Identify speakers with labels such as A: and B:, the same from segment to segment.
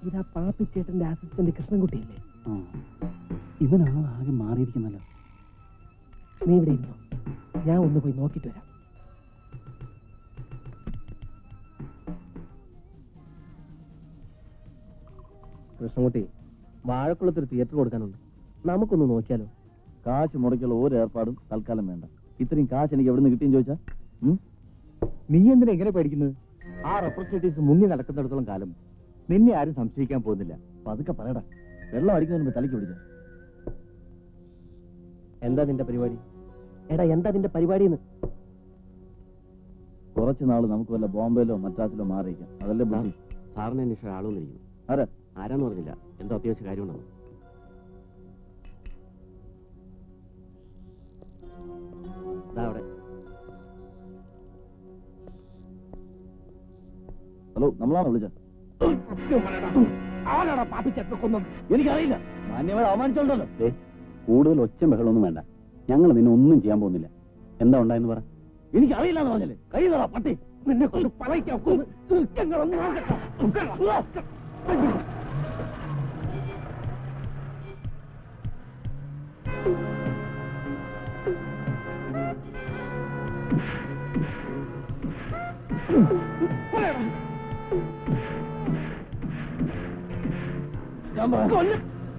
A: ഇതാ പാപ്പിച്ചേട്ടന്റെ അസിസ്റ്റന്റ് കൃഷ്ണൻകുട്ടിയില്ലേ?
B: ഇവനാണ് ആകെ മാറിയിരിക്കുന്നല്ലോ.
A: നീ ഇവിടെ ഇരുന്നോ, ഞാൻ ഒന്ന് പോയി നോക്കിട്ട് വരാം. കൃഷ്ണൻകുട്ടി, വാഴക്കുളത്തൊരു തിയേറ്റർ കൊടുക്കാനുണ്ട്, നമുക്കൊന്ന് നോക്കിയാലോ?
B: കാശ് മുടക്കുള്ള ഒരു ഏർപ്പാടും തൽക്കാലം വേണ്ട. ഇത്രയും കാശ് എനിക്ക് എവിടെ നിന്ന് കിട്ടിയെന്ന് ചോദിച്ചാ നീ എന്തിനാ എങ്ങനെ പേടിക്കുന്നത്? ആ റെപ്രസെന്റേറ്റീവ്സ് മുങ്ങി നടക്കുന്നിടത്തോളം കാലം നിന്നെ ആരും സംശയിക്കാൻ പോകുന്നില്ല. അപ്പൊ അതൊക്കെ പറയടാ. വെള്ളം അടിക്കുന്നതിന് മുമ്പ് തലയ്ക്ക് പിടിച്ച.
A: എന്താ നിന്റെ പരിപാടി? എടാ, എന്താ നിന്റെ പരിപാടി?
B: കുറച്ചു നാള് നമുക്ക് വല്ല ബോംബെയിലോ മദ്രാസിലോ മാറിയിരിക്കാം. അതല്ലേ ബുദ്ധി.
C: സാറിനെ അന്വേഷിച്ച ആളൊന്നിരിക്കുന്നു.
B: ആരാന്ന്
C: പറഞ്ഞില്ല. എന്തോ അത്യാവശ്യ കാര്യമുണ്ടെന്ന്. അവിടെ.
B: ഹലോ, നമ്മളാണോ വിളിച്ച? എനിക്കറിയില്ല. മാന്യമായി അവമാനിച്ചോണ്ടല്ലോ. കൂടുതൽ ഒച്ച ബഹളമൊന്നും വേണ്ട. ഞങ്ങൾ നിന്നെ ഒന്നും ചെയ്യാൻ പോകുന്നില്ല. എന്താ ഉണ്ടായെന്ന് പറ. എനിക്കറിയില്ല എന്ന് പറഞ്ഞല്ലേ. കൈ തറ പട്ടി. നിന്നെ കൊണ്ട് പറയിക്കാൻ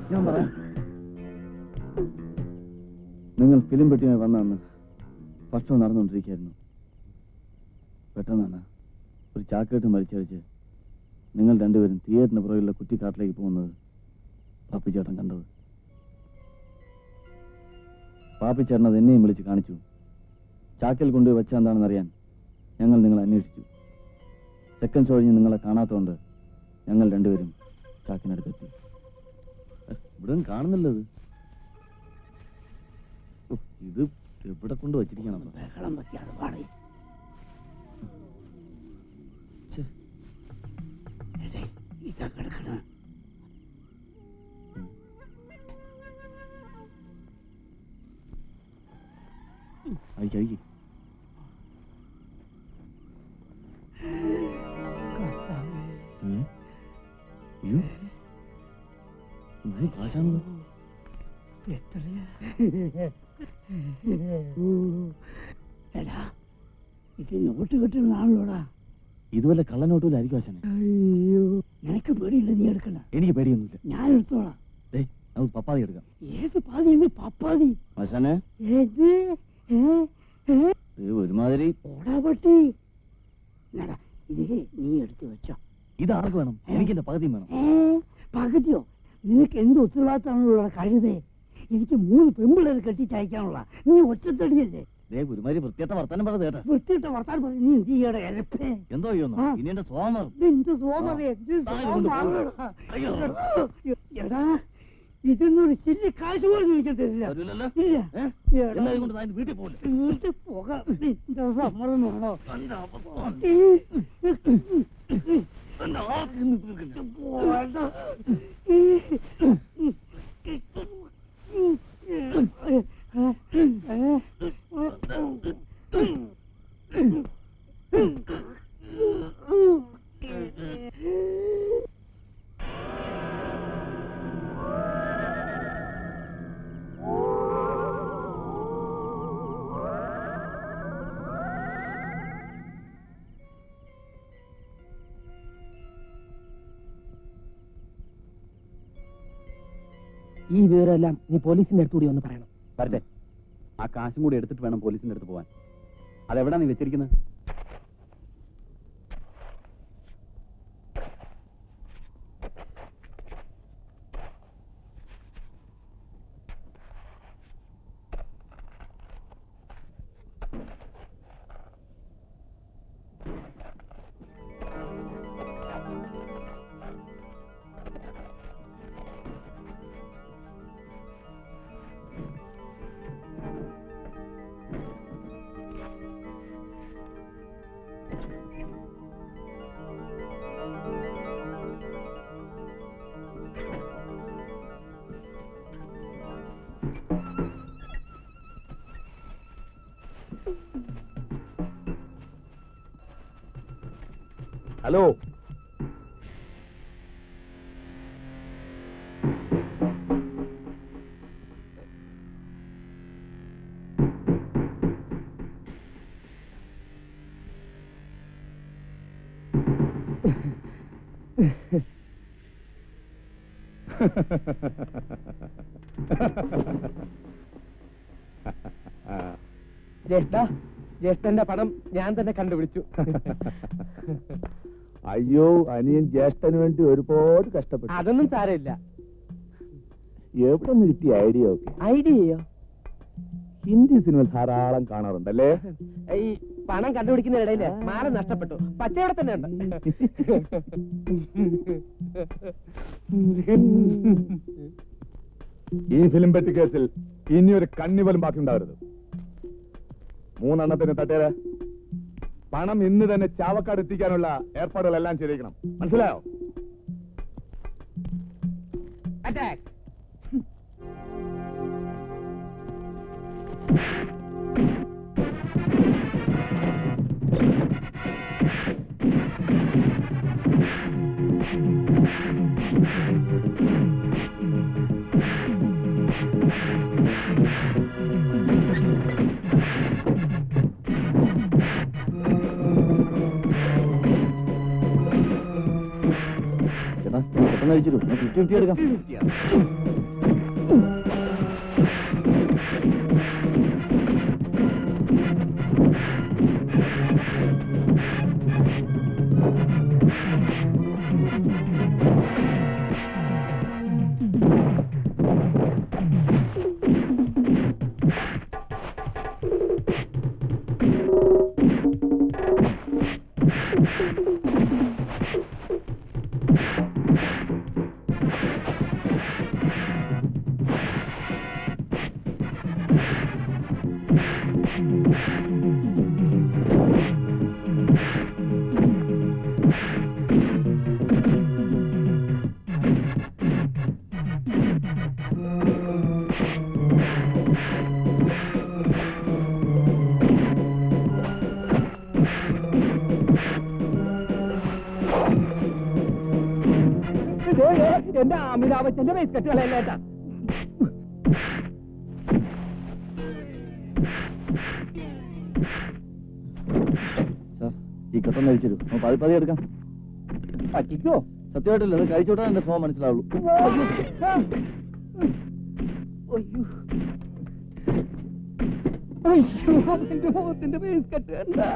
B: ഞാൻ പറയാം. നിങ്ങൾ ഫിലിം പെട്ടിയുമായി വന്നന്ന് ഭക്ഷണം നടന്നുകൊണ്ടിരിക്കുകയായിരുന്നു. പെട്ടെന്നാണ് ഒരു ചാക്കേട്ട് മരിച്ചടിച്ച് നിങ്ങൾ രണ്ടുപേരും തിയേറ്ററിന് പുറകിലുള്ള കുറ്റിക്കാട്ടിലേക്ക് പോകുന്നത് പാപ്പിച്ചേട്ടൻ കണ്ടത്. പാപ്പിച്ചേട്ടൻ അത് എന്നെയും വിളിച്ച് കാണിച്ചു. ചാക്കിൽ കൊണ്ടുപോയി വെച്ച എന്താണെന്ന് അറിയാൻ ഞങ്ങൾ നിങ്ങളെ അന്വേഷിച്ചു. സെക്കൻഡ് ഷോ കഴിഞ്ഞ് നിങ്ങളെ കാണാത്തതുകൊണ്ട് ഞങ്ങൾ രണ്ടുപേരും ചാക്കിനടുത്തെത്തി. ഇവിടെ കാണുന്നില്ലത്. ഇത് എവിടെ കൊണ്ട് വച്ചിരിക്കണം? ബഹളം വെക്കാതെ പാടി. അയക്കി കാശാണല്ലോ.
A: എടാ, ഇത് നോട്ട് കിട്ടുന്നതാണല്ലോടാ.
B: ഇതുവല്ല കള്ളനോട്ടിലായിരിക്കും ആശാനെ.
A: അയ്യോ, നിനക്ക് പേടിയില്ല, നീ എടുക്കണ്ട.
B: എനിക്ക് പേടിയൊന്നുമില്ല,
A: ഞാൻ എടുത്തോളാം.
B: നമുക്ക് പപ്പാതി എടുക്കാം.
A: ഏത് പാതി? പപ്പാതി
B: ആശാനെ. ഒരുമാതിരി
A: ഓടാ പട്ടി. ഇത് നീ എടുത്തു വെച്ചോ.
B: ഇത് ആർക്ക് വേണം? എനിക്ക് എന്റെ പകുതിയും വേണം.
A: പകുതിയോ? നിനക്ക് എന്ത് ഉത്തരവാദിത്തമാണുള്ള കഴുതേ? എനിക്ക് 3 പെമ്പിള്ളേർ കെട്ടിച്ചയക്കാനുള്ള. നീ ഒറ്റത്തടിയല്ലേ?
B: ഒരുമാതിരി വൃത്തിയായിട്ട വർത്താനം പറഞ്ഞത് കേട്ടാ.
A: വൃത്തിയിട്ട വർത്താനം പറഞ്ഞു നീ എന്ത് ചെയ്യട?
B: എന്തോ ചെയ്യുന്നു? ഇനി എന്റെ സോമർ.
A: എടാ, ഇതൊന്നൊരു ചില്ലി കാശ് പോലും ചോദിക്കാൻ തരില്ല.
B: വീട്ടിൽ പോലെ
A: വീട്ടിൽ പോകാം. സമ്മതം വേണോ? ഈ വിവരമെല്ലാം നീ പോലീസിന്റെ അടുത്തുകൂടി ഒന്ന് പറയണം.
B: വരട്ടെ. ആ കാശും കൂടി എടുത്തിട്ട് വേണം പോലീസിന്റെ അടുത്ത് പോവാൻ. അതെവിടാ നീ വെച്ചിരിക്കുന്നത്?
D: ഹലോ,
B: ജ്യേഷ്ഠന്റെ പടം ഞാൻ തന്നെ കണ്ടുപിടിച്ചു.
D: അയ്യോ, അനിയൻ ജ്യേഷ്ഠന് വേണ്ടി ഒരുപാട് കഷ്ടപ്പെട്ടു.
B: അതൊന്നും സാരമില്ല.
D: എവിടെ നിന്ന് കിട്ടിയ ഐഡിയ ഒക്കെ?
B: ഐഡിയയോ?
D: ഹിന്ദി സിനിമ ധാരാളം കാണാറുണ്ടല്ലേ?
B: ഈ പണം കണ്ടുപിടിക്കുന്ന ഇടയില് മാല നഷ്ടപ്പെട്ടു. പച്ചയോടെ തന്നെ ഉണ്ട്.
D: ഈ ഫിലിം പെറ്റി കേസിൽ ഇനി ഒരു കണ്ണി പോലും ബാക്കി ഉണ്ടാവരുത്. 3 എണ്ണത്തിന് തട്ടേര്. പണം ഇന്ന് തന്നെ ചാവക്കാട് എത്തിക്കാനുള്ള ഏർപ്പാടുകളെല്ലാം ചെയ്തിരിക്കണം. മനസ്സിലായോ?
B: അറ്റാക്ക്.
C: പെട്ടെന്ന് കഴിച്ചിട്ടു. 50-50 എടുക്കാം.
B: എന്റെ അമിതാഭ് ബച്ചന്റെ ഫേസ് കട്ടുകളല്ലേട്ടാ.
C: ഈ കെട്ടൊന്ന് കഴിച്ചിട്ടു. പതി എടുക്കാം.
B: പറ്റിക്കോ?
C: സത്യമായിട്ടില്ല, അത് കഴിച്ചോട്ടാ എന്റെ ഫോം മനസ്സിലാവുള്ളൂ.
B: എന്റെ മുഖത്തിന്റെ ഫേസ് കട്ട് കണ്ടാ?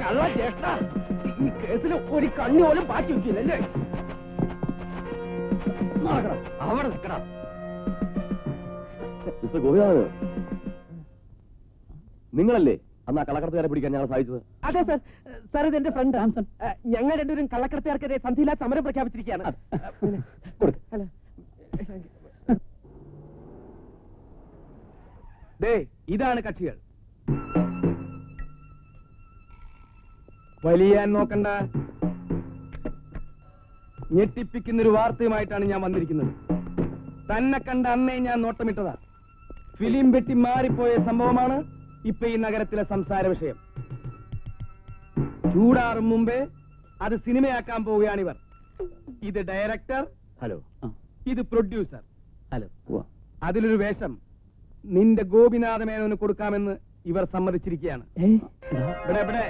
B: കള്ള ജ്യേഷ്ഠ, ഈ കേസിൽ ഒരു കണ്ണി പോലും ബാക്കി വെക്കില്ലല്ലേ? അവിടെ നിൽക്കണം.
C: മിസ്റ്റർ ഗോപിനാഥ്, നിങ്ങളല്ലേ അന്ന് ആ കള്ളക്കടത്തുകാരെ പിടിക്കാൻ ഞങ്ങൾ സഹായിച്ചത്?
B: അതെ സർ. സാർ, ഇത് എന്റെ ഫ്രണ്ട് രാംസൺ. ഞങ്ങൾ രണ്ടുപേരും കള്ളക്കടത്തുകാർക്കെതിരെ സന്ധിയില്ലാ സമരം പ്രഖ്യാപിച്ചിരിക്കുകയാണ്. ഇതാണ് കക്ഷികൾ. വലിയാൻ നോക്കണ്ട. ഞെട്ടിപ്പിക്കുന്നൊരു വാർത്തയുമായിട്ടാണ് ഞാൻ വന്നിരിക്കുന്നത്. തന്നെ കണ്ട അന്നേ ഞാൻ നോട്ടമിട്ടതാ. ഫിലിം വെട്ടി മാറിപ്പോയ സംഭവമാണ് ഇപ്പൊ ഈ നഗരത്തിലെ സംസാര വിഷയം. ചൂടാറും മുമ്പേ അത് സിനിമയാക്കാൻ പോവുകയാണിവർ. ഇത് ഡയറക്ടർ,
C: ഹലോ.
B: ഇത് പ്രൊഡ്യൂസർ.
C: ഹലോ.
B: അതിലൊരു വേഷം നിന്റെ ഗോപിനാഥ മേനോന് കൊടുക്കാമെന്ന് ഇവർ സമ്മതിച്ചിരിക്കുകയാണ്. ഇവിടെ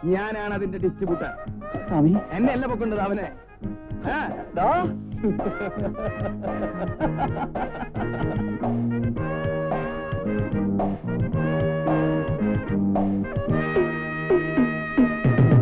E: ഞാനാണ് അതിന്റെ ഡിസ്ട്രിബ്യൂട്ടർ.
B: സ്വാമി
E: എന്നെ അല്ല പൊക്കുന്നത് അവനെ. ആ, ദാ.